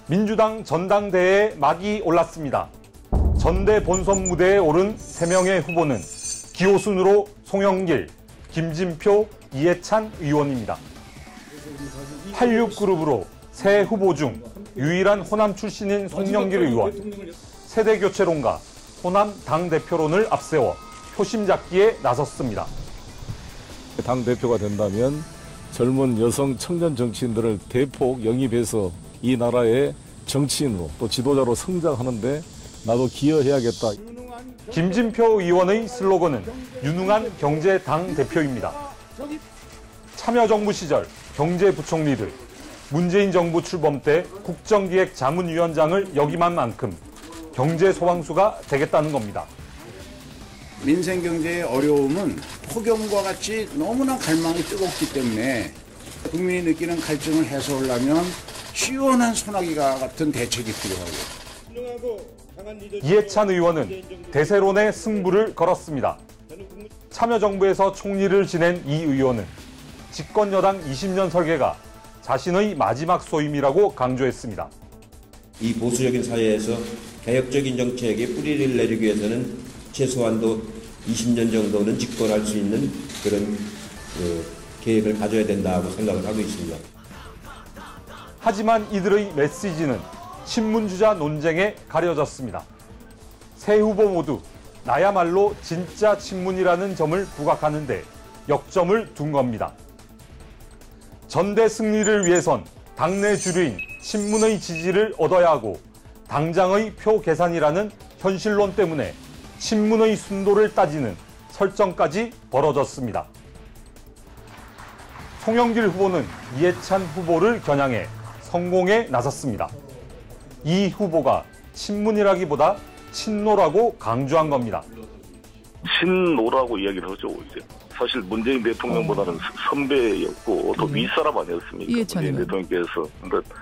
민주당 전당대회에 막이 올랐습니다. 전대 본선 무대에 오른 3명의 후보는 기호순으로 송영길, 김진표, 이해찬 의원입니다. 86그룹으로 새 후보 중 유일한 호남 출신인 송영길 의원, 세대교체론과 호남 당대표론을 앞세워 표심 잡기에 나섰습니다. 당대표가 된다면 젊은 여성 청년 정치인들을 대폭 영입해서 이 나라의 정치인으로 또 지도자로 성장하는데 나도 기여해야겠다. 김진표 의원의 슬로건은 유능한 경제당 대표입니다. 참여정부 시절 경제부총리를, 문재인 정부 출범 때 국정기획자문위원장을 역임한 만큼 경제소방수가 되겠다는 겁니다. 민생 경제의 어려움은 폭염과 같이 너무나 갈망이 뜨겁기 때문에 국민이 느끼는 갈증을 해소하려면 시원한 소나기가 같은 대책이 필요하고. 이해찬 의원은 대세론의 승부를 걸었습니다. 참여정부에서 총리를 지낸 이 의원은 집권여당 20년 설계가 자신의 마지막 소임이라고 강조했습니다. 이 보수적인 사회에서 개혁적인 정책에 뿌리를 내리기 위해서는 최소한도 20년 정도는 집권할 수 있는 그런 계획을 가져야 된다고 생각을 하고 있습니다. 하지만 이들의 메시지는 신문주자 논쟁에 가려졌습니다. 세 후보 모두 나야말로 진짜 친문이라는 점을 부각하는데 역점을 둔 겁니다. 전대 승리를 위해선 당내 주류인 친문의 지지를 얻어야 하고 당장의 표 계산이라는 현실론 때문에 친문의 순도를 따지는 설정까지 벌어졌습니다. 송영길 후보는 이해찬 후보를 겨냥해 성공에 나섰습니다. 이 후보가 친문이라기보다 친노라고 강조한 겁니다. 친노라고 이야기를 하죠, 오히려. 사실 문재인 대통령보다는 선배였고 더 윗사람 아니었습니까? 문재인 대통령께서. 그러니까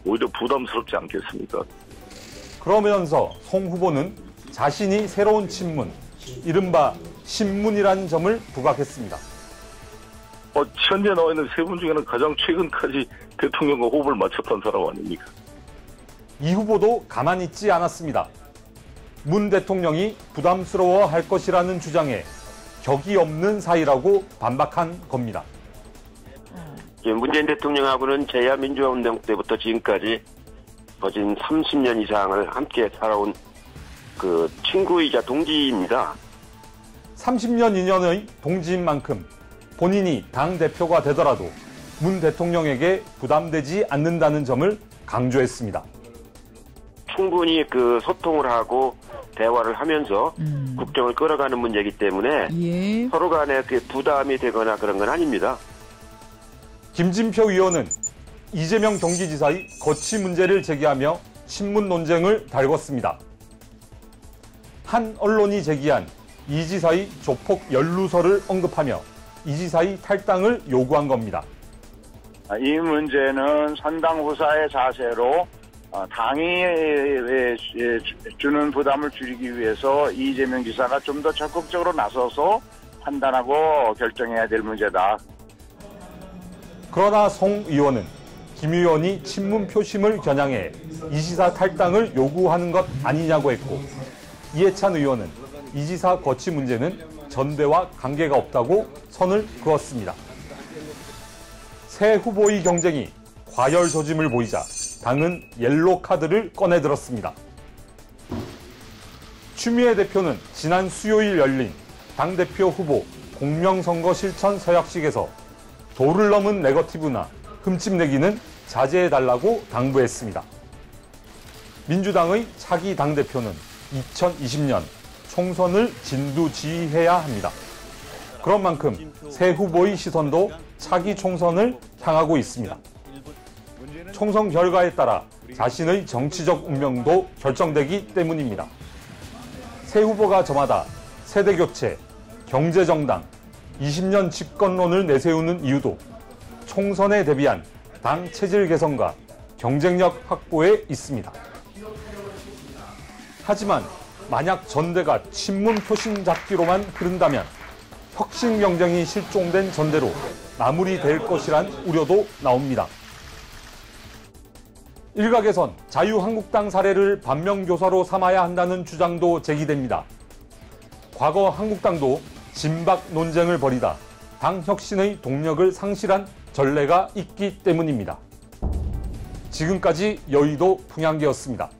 오히려 부담스럽지 않겠습니까? 그러면서 송 후보는 자신이 새로운 친문, 이른바 신문이라는 점을 부각했습니다. 현재 나와 있는 세 분 중에는 가장 최근까지 대통령과 호흡을 맞췄던 사람 아닙니까? 이 후보도 가만히 있지 않았습니다. 문 대통령이 부담스러워할 것이라는 주장에 격이 없는 사이라고 반박한 겁니다. 문재인 대통령하고는 제2민주화 운동 때부터 지금까지 거진 30년 이상을 함께 살아온 그 친구이자 동지입니다. 30년 인연의 동지인 만큼 본인이 당대표가 되더라도 문 대통령에게 부담되지 않는다는 점을 강조했습니다. 충분히 그 소통을 하고 대화를 하면서 국정을 끌어가는 문제이기 때문에 서로 간에 그 부담이 되거나 그런 건 아닙니다. 김진표 의원은 이재명 경기지사의 거취 문제를 제기하며 친문 논쟁을 달궜습니다. 한 언론이 제기한 이 지사의 조폭 연루설을 언급하며 이 지사의 탈당을 요구한 겁니다. 이 문제는 선당 후사의 자세로 당이 주는 부담을 줄이기 위해서 이재명 지사가 좀 더 적극적으로 나서서 판단하고 결정해야 될 문제다. 그러나 송 의원은 김 의원이 친문 표심을 겨냥해 이 지사 탈당을 요구하는 것 아니냐고 했고, 이해찬 의원은 이 지사 거취 문제는 전대와 관계가 없다고 선을 그었습니다. 새 후보의 경쟁이 과열 조짐을 보이자 당은 옐로 카드를 꺼내들었습니다. 추미애 대표는 지난 수요일 열린 당대표 후보 공명선거 실천 서약식에서 도를 넘은 네거티브나 흠집내기는 자제해달라고 당부했습니다. 민주당의 차기 당대표는 2020년 총선을 진두지휘해야 합니다. 그런 만큼 새 후보의 시선도 차기 총선을 향하고 있습니다. 총선 결과에 따라 자신의 정치적 운명도 결정되기 때문입니다. 새 후보가 저마다 세대교체, 경제정당, 20년 집권론을 내세우는 이유도 총선에 대비한 당 체질 개선과 경쟁력 확보에 있습니다. 하지만 만약 전대가 친문 표심 잡기로만 흐른다면 혁신 경쟁이 실종된 전대로 마무리될 것이란 우려도 나옵니다. 일각에선 자유한국당 사례를 반면교사로 삼아야 한다는 주장도 제기됩니다. 과거 한국당도 진박 논쟁을 벌이다 당 혁신의 동력을 상실한 전례가 있기 때문입니다. 지금까지 여의도 풍향계였습니다.